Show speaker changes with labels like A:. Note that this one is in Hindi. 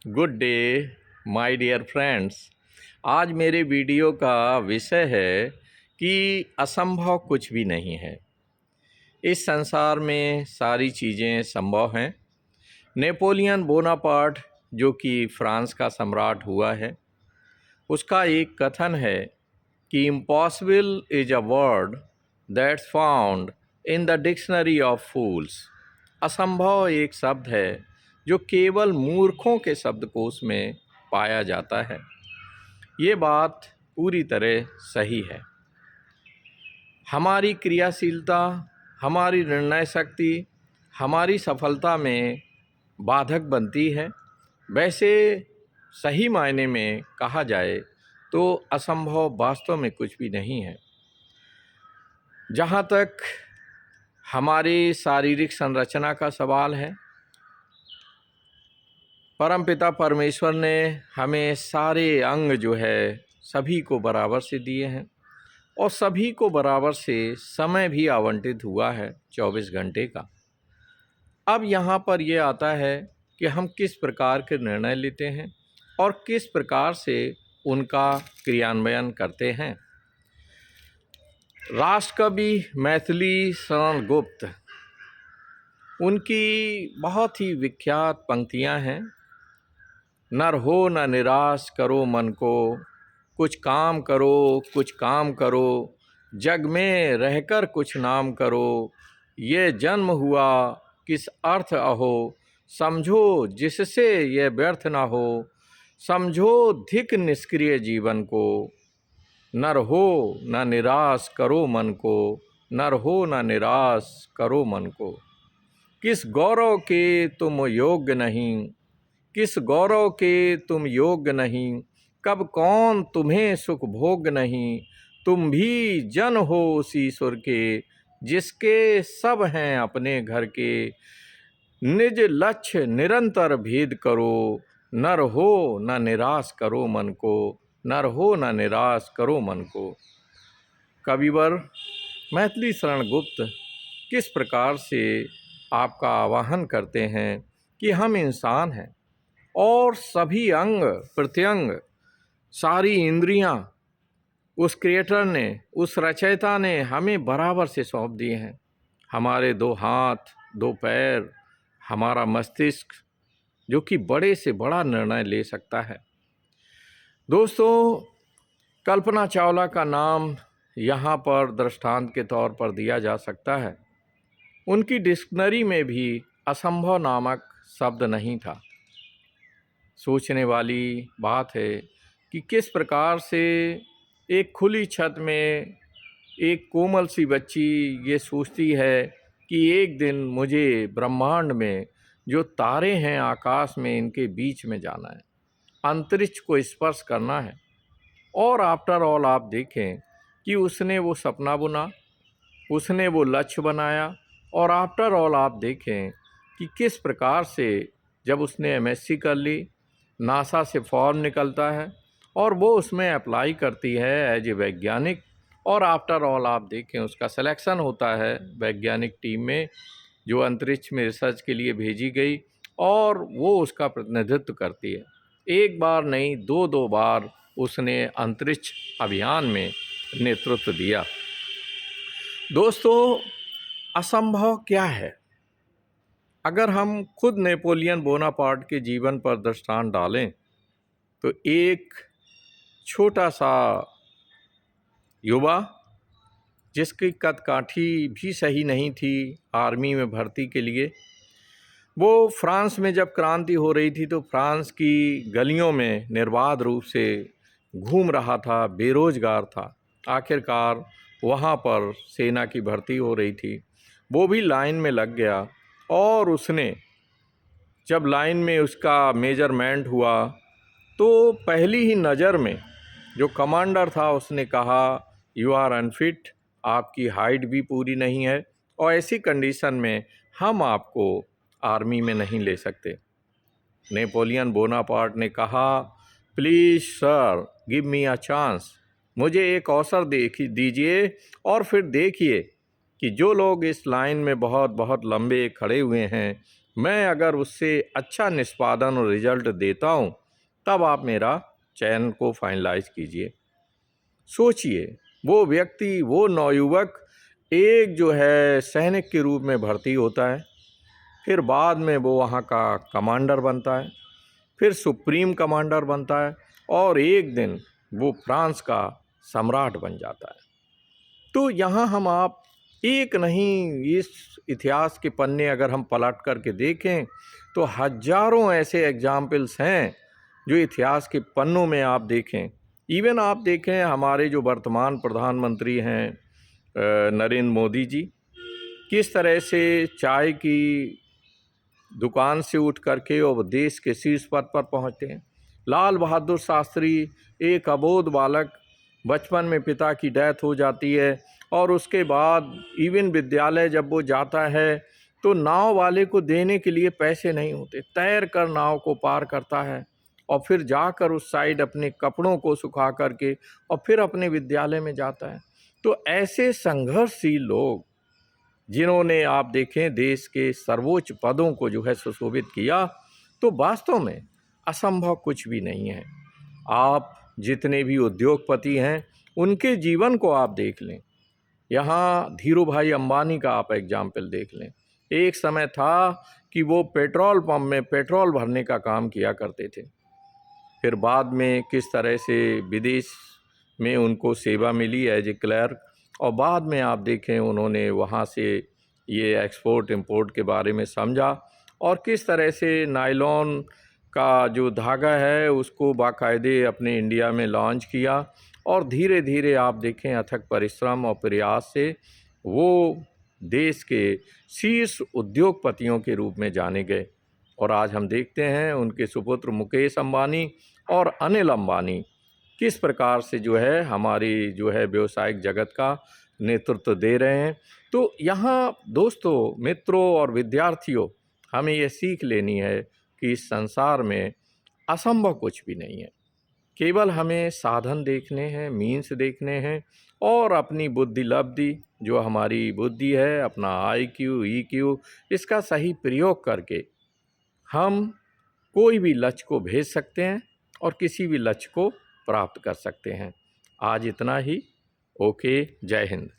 A: Good day my dear friends. आज मेरे वीडियो का विषय है कि असंभव कुछ भी नहीं है। इस संसार में सारी चीज़ें संभव हैं। नेपोलियन बोनापार्ट जो कि फ्रांस का सम्राट हुआ है, उसका एक कथन है कि impossible is a word that's found in the dictionary of fools. असंभव एक शब्द है जो केवल मूर्खों के शब्दकोश में पाया जाता है। ये बात पूरी तरह सही है। हमारी क्रियाशीलता, हमारी निर्णय शक्ति हमारी सफलता में बाधक बनती है। वैसे सही मायने में कहा जाए तो असंभव वास्तव में कुछ भी नहीं है। जहाँ तक हमारी शारीरिक संरचना का सवाल है, परमपिता परमेश्वर ने हमें सारे अंग जो है सभी को बराबर से दिए हैं और सभी को बराबर से समय भी आवंटित हुआ है 24 घंटे का। अब यहाँ पर ये आता है कि हम किस प्रकार के निर्णय लेते हैं और किस प्रकार से उनका क्रियान्वयन करते हैं। राष्ट्रकवि मैथिली शरण गुप्त, उनकी बहुत ही विख्यात पंक्तियाँ हैं। नर हो न निराश करो मन को, कुछ काम करो कुछ काम करो, जग में रहकर कुछ नाम करो, ये जन्म हुआ किस अर्थ अहो, समझो जिससे ये व्यर्थ न हो, समझो धिक निष्क्रिय जीवन को। नर हो न निराश करो मन को, नर हो न निराश करो मन को। किस गौरव के तुम योग्य नहीं, किस गौरव के तुम योग्य नहीं, कब कौन तुम्हें सुख भोग नहीं, तुम भी जन हो उस ईश्वर के, जिसके सब हैं अपने घर के। निज लक्ष्य निरंतर भेद करो, नर हो न निराश करो मन को, नर हो न निराश करो मन को। कविवर मैथिली शरण गुप्त किस प्रकार से आपका आवाहन करते हैं कि हम इंसान हैं और सभी अंग प्रत्यंग, सारी इंद्रियां उस क्रिएटर ने, उस रचयिता ने हमें बराबर से सौंप दिए हैं। हमारे 2 हाथ, 2 पैर, हमारा मस्तिष्क जो कि बड़े से बड़ा निर्णय ले सकता है। दोस्तों, कल्पना चावला का नाम यहाँ पर दृष्टांत के तौर पर दिया जा सकता है। उनकी डिक्शनरी में भी असंभव नामक शब्द नहीं था। सोचने वाली बात है कि किस प्रकार से एक खुली छत में एक कोमल सी बच्ची ये सोचती है कि एक दिन मुझे ब्रह्मांड में जो तारे हैं आकाश में, इनके बीच में जाना है, अंतरिक्ष को स्पर्श करना है। और आफ्टर ऑल आप देखें कि उसने वो सपना बुना, उसने वो लक्ष्य बनाया, और आफ्टर ऑल आप देखें कि किस प्रकार से जब उसने एमएससी कर ली, नासा से फॉर्म निकलता है और वो उसमें अप्लाई करती है एज ए वैज्ञानिक, और आफ्टर ऑल आप देखें उसका सिलेक्शन होता है वैज्ञानिक टीम में जो अंतरिक्ष में रिसर्च के लिए भेजी गई, और वो उसका प्रतिनिधित्व करती है। एक बार नहीं, 2 बार उसने अंतरिक्ष अभियान में नेतृत्व दिया। दोस्तों, असंभव क्या है? अगर हम खुद नेपोलियन बोनापार्ट के जीवन पर दृष्टांत डालें तो एक छोटा सा युवा जिसकी कदकाठी भी सही नहीं थी आर्मी में भर्ती के लिए, वो फ्रांस में जब क्रांति हो रही थी तो फ्रांस की गलियों में निर्बाध रूप से घूम रहा था, बेरोजगार था। आखिरकार वहाँ पर सेना की भर्ती हो रही थी, वो भी लाइन में लग गया, और उसने जब लाइन में उसका मेजरमेंट हुआ तो पहली ही नज़र में जो कमांडर था उसने कहा, यू आर अनफिट, आपकी हाइट भी पूरी नहीं है और ऐसी कंडीशन में हम आपको आर्मी में नहीं ले सकते। नेपोलियन बोनापार्ट ने कहा, please sir give me a chance, मुझे एक अवसर दीजिए, और फिर देखिए कि जो लोग इस लाइन में बहुत बहुत लंबे खड़े हुए हैं मैं अगर उससे अच्छा निष्पादन और रिजल्ट देता हूँ तब आप मेरा चयन को फाइनलाइज कीजिए। सोचिए, वो व्यक्ति, वो नवयुवक एक जो है सैनिक के रूप में भर्ती होता है, फिर बाद में वो वहाँ का कमांडर बनता है, फिर सुप्रीम कमांडर बनता है और एक दिन वो फ्रांस का सम्राट बन जाता है। तो यहाँ हम आप एक नहीं, इस इतिहास के पन्ने अगर हम पलट करके देखें तो हजारों ऐसे एग्जाम्पल्स हैं जो इतिहास के पन्नों में आप देखें। इवन आप देखें हमारे जो वर्तमान प्रधानमंत्री हैं नरेंद्र मोदी जी, किस तरह से चाय की दुकान से उठ करके और देश के शीर्ष पद पर पहुँचते हैं। लाल बहादुर शास्त्री, एक अबोध बालक, बचपन में पिता की डेथ हो जाती है और उसके बाद इवन विद्यालय जब वो जाता है तो नाव वाले को देने के लिए पैसे नहीं होते, तैर कर नाव को पार करता है और फिर जाकर उस साइड अपने कपड़ों को सुखा करके और फिर अपने विद्यालय में जाता है। तो ऐसे संघर्षशील लोग जिन्होंने आप देखें देश के सर्वोच्च पदों को जो है सुशोभित किया, तो वास्तव में असंभव कुछ भी नहीं है। आप जितने भी उद्योगपति हैं उनके जीवन को आप देख लें। यहाँ धीरू भाई अंबानी का आप एग्जाम्पल देख लें। एक समय था कि वो पेट्रोल पंप में पेट्रोल भरने का काम किया करते थे, फिर बाद में किस तरह से विदेश में उनको सेवा मिली एज ए क्लर्क और बाद में आप देखें उन्होंने वहाँ से ये एक्सपोर्ट इंपोर्ट के बारे में समझा और किस तरह से नायलॉन का जो धागा है उसको बाकायदे अपने इंडिया में लॉन्च किया और धीरे धीरे आप देखें अथक परिश्रम और प्रयास से वो देश के शीर्ष उद्योगपतियों के रूप में जाने गए। और आज हम देखते हैं उनके सुपुत्र मुकेश अंबानी और अनिल अंबानी किस प्रकार से जो है हमारी जो है व्यवसायिक जगत का नेतृत्व दे रहे हैं। तो यहाँ दोस्तों, मित्रों और विद्यार्थियों, हमें ये सीख लेनी है कि इस संसार में असंभव कुछ भी नहीं है। केवल हमें साधन देखने हैं, मीन्स देखने हैं और अपनी बुद्धि लब्धि, जो हमारी बुद्धि है, अपना IQ, EQ, इसका सही प्रयोग करके हम कोई भी लक्ष्य को भेज सकते हैं और किसी भी लक्ष्य को प्राप्त कर सकते हैं। आज इतना ही। ओके, जय हिंद।